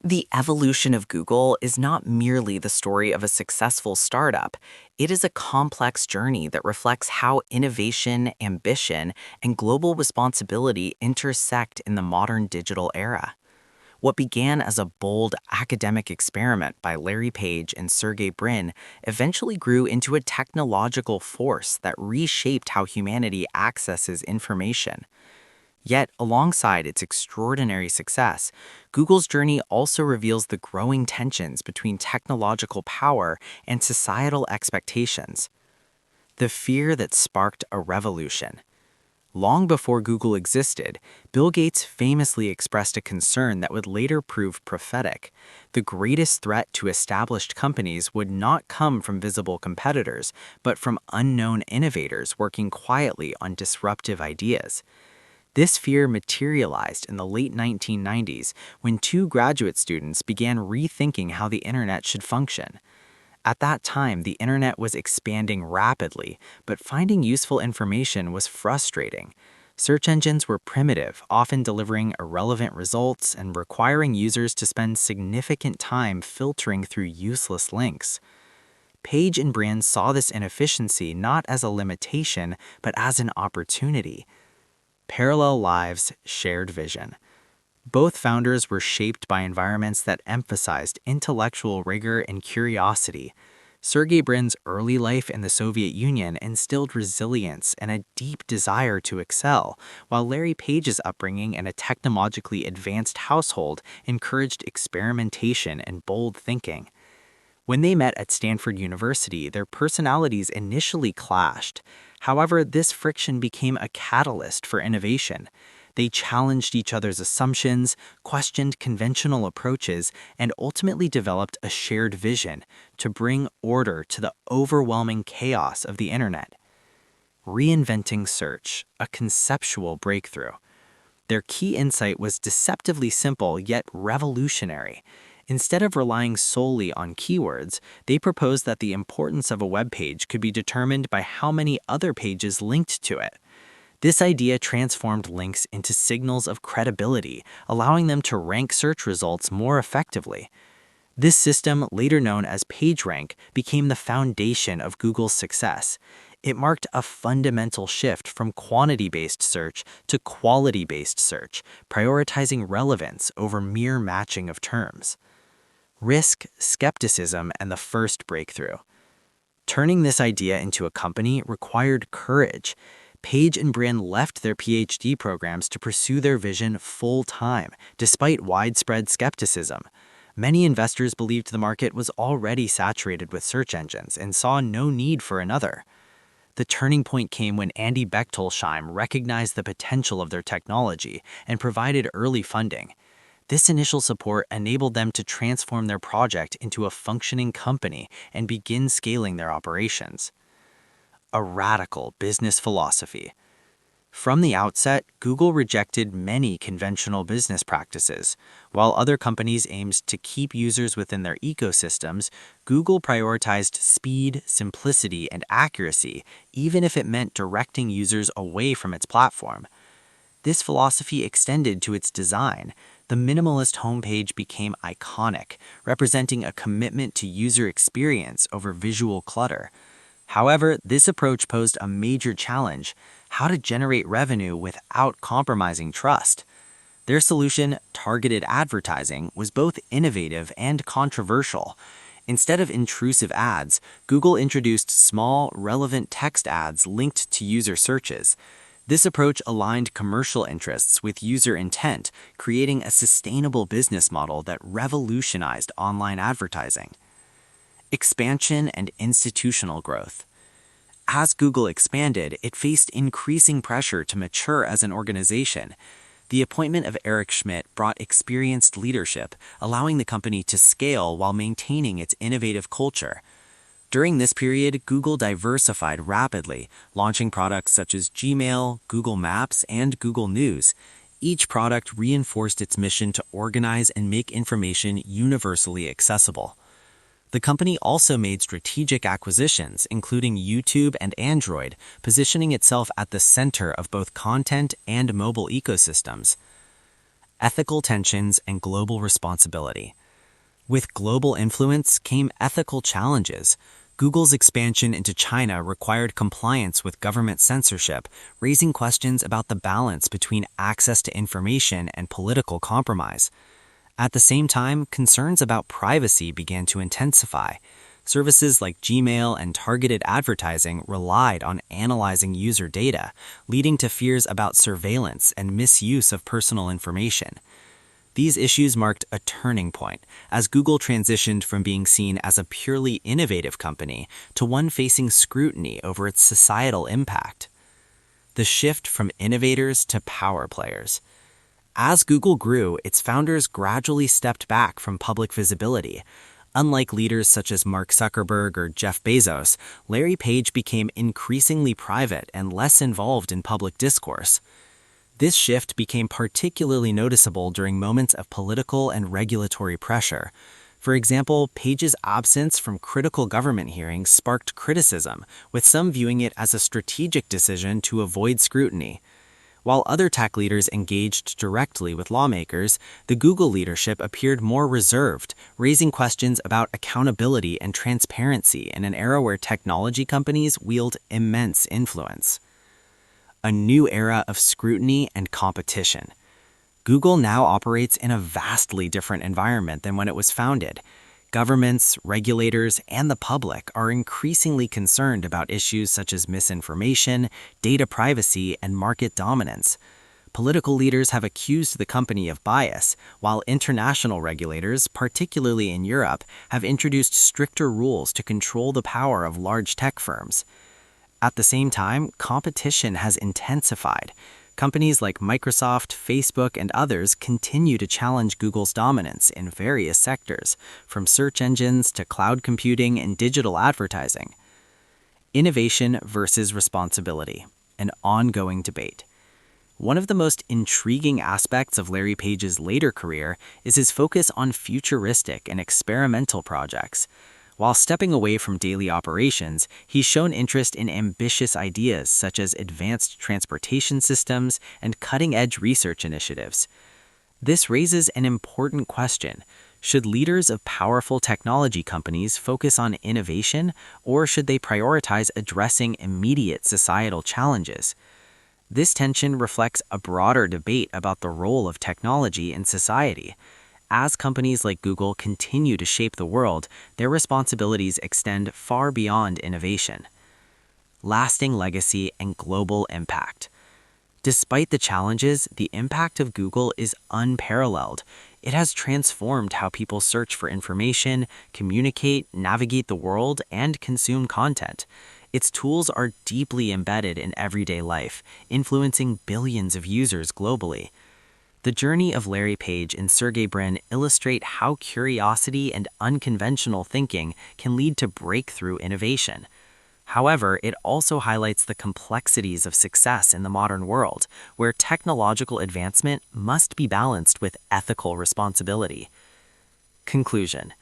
The evolution of Google is not merely the story of a successful startup. It is a complex journey that reflects how innovation, ambition, and global responsibility intersect in the modern digital era. What began as a bold academic experiment by Larry Page and Sergey Brin eventually grew into a technological force that reshaped how humanity accesses information. Yet, alongside its extraordinary success, Google's journey also reveals the growing tensions between technological power and societal expectations. The fear that sparked a revolution. Long before Google existed, Bill Gates famously expressed a concern that would later prove prophetic. The greatest threat to established companies would not come from visible competitors, but from unknown innovators working quietly on disruptive ideas. This fear materialized in the late 1990s when two graduate students began rethinking how the internet should function. At that time, the internet was expanding rapidly, but finding useful information was frustrating. Search engines were primitive, often delivering irrelevant results and requiring users to spend significant time filtering through useless links. Page and Brin saw this inefficiency not as a limitation, but as an opportunity. Parallel lives, shared vision. Both founders were shaped by environments that emphasized intellectual rigor and curiosity. Sergey Brin's early life in the Soviet Union instilled resilience and a deep desire to excel, while Larry Page's upbringing in a technologically advanced household encouraged experimentation and bold thinking. When they met at Stanford University, their personalities initially clashed. However, this friction became a catalyst for innovation. They challenged each other's assumptions, questioned conventional approaches, and ultimately developed a shared vision to bring order to the overwhelming chaos of the internet. Reinventing search, a conceptual breakthrough. Their key insight was deceptively simple yet revolutionary. Instead of relying solely on keywords, they proposed that the importance of a web page could be determined by how many other pages linked to it. This idea transformed links into signals of credibility, allowing them to rank search results more effectively. This system, later known as PageRank, became the foundation of Google's success. It marked a fundamental shift from quantity-based search to quality-based search, prioritizing relevance over mere matching of terms. Risk, skepticism, and the first breakthrough. Turning this idea into a company required courage. Page and Brin left their PhD programs to pursue their vision full-time, despite widespread skepticism. Many investors believed the market was already saturated with search engines and saw no need for another. The turning point came when Andy Bechtolsheim recognized the potential of their technology and provided early funding. This initial support enabled them to transform their project into a functioning company and begin scaling their operations. A radical business philosophy. From the outset, Google rejected many conventional business practices. While other companies aimed to keep users within their ecosystems, Google prioritized speed, simplicity, and accuracy, even if it meant directing users away from its platform. This philosophy extended to its design. The minimalist homepage became iconic, representing a commitment to user experience over visual clutter. However, this approach posed a major challenge: how to generate revenue without compromising trust. Their solution, targeted advertising, was both innovative and controversial. Instead of intrusive ads, Google introduced small, relevant text ads linked to user searches. This approach aligned commercial interests with user intent, creating a sustainable business model that revolutionized online advertising. Expansion and institutional growth. As Google expanded, it faced increasing pressure to mature as an organization. The appointment of Eric Schmidt brought experienced leadership, allowing the company to scale while maintaining its innovative culture. During this period, Google diversified rapidly, launching products such as Gmail, Google Maps, and Google News. Each product reinforced its mission to organize and make information universally accessible. The company also made strategic acquisitions, including YouTube and Android, positioning itself at the center of both content and mobile ecosystems. ethical tensions, and global responsibility. With global influence came ethical challenges. Google's expansion into China required compliance with government censorship, raising questions about the balance between access to information and political compromise. At the same time, concerns about privacy began to intensify. Services like Gmail and targeted advertising relied on analyzing user data, leading to fears about surveillance and misuse of personal information. These issues marked a turning point as Google transitioned from being seen as a purely innovative company to one facing scrutiny over its societal impact. The shift from innovators to power players. As Google grew, its founders gradually stepped back from public visibility. Unlike leaders such as Mark Zuckerberg or Jeff Bezos, Larry Page became increasingly private and less involved in public discourse. This shift became particularly noticeable during moments of political and regulatory pressure. For example, Page's absence from critical government hearings sparked criticism, with some viewing it as a strategic decision to avoid scrutiny. While other tech leaders engaged directly with lawmakers, the Google leadership appeared more reserved, raising questions about accountability and transparency in an era where technology companies wield immense influence. A new era of scrutiny and competition. Google now operates in a vastly different environment than when it was founded. Governments, regulators, and the public are increasingly concerned about issues such as misinformation, data privacy, and market dominance. Political leaders have accused the company of bias, while international regulators, particularly in Europe, have introduced stricter rules to control the power of large tech firms. At the same time, competition has intensified. Companies like Microsoft, Facebook, and others continue to challenge Google's dominance in various sectors, from search engines to cloud computing and digital advertising. Innovation versus responsibility, an ongoing debate. One of the most intriguing aspects of Larry Page's later career is his focus on futuristic and experimental projects. While stepping away from daily operations, he's shown interest in ambitious ideas such as advanced transportation systems and cutting-edge research initiatives. This raises an important question. Should leaders of powerful technology companies focus on innovation, or should they prioritize addressing immediate societal challenges? This tension reflects a broader debate about the role of technology in society. As companies like Google continue to shape the world, their responsibilities extend far beyond innovation. Lasting legacy and global impact. Despite the challenges, the impact of Google is unparalleled. It has transformed how people search for information, communicate, navigate the world, and consume content. Its tools are deeply embedded in everyday life, influencing billions of users globally. The journey of Larry Page and Sergey Brin illustrate how curiosity and unconventional thinking can lead to breakthrough innovation. However, it also highlights the complexities of success in the modern world, where technological advancement must be balanced with ethical responsibility. Conclusion.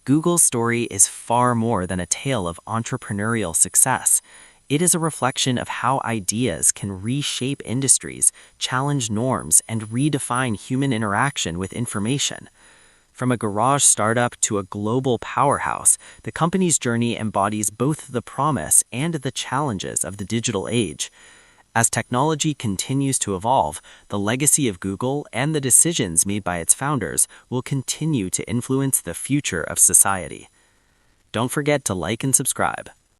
Google's story is far more than a tale of entrepreneurial success. It is a reflection of how ideas can reshape industries, challenge norms, and redefine human interaction with information. From a garage startup to a global powerhouse, the company's journey embodies both the promise and the challenges of the digital age. As technology continues to evolve, the legacy of Google and the decisions made by its founders will continue to influence the future of society. Don't forget to like and subscribe.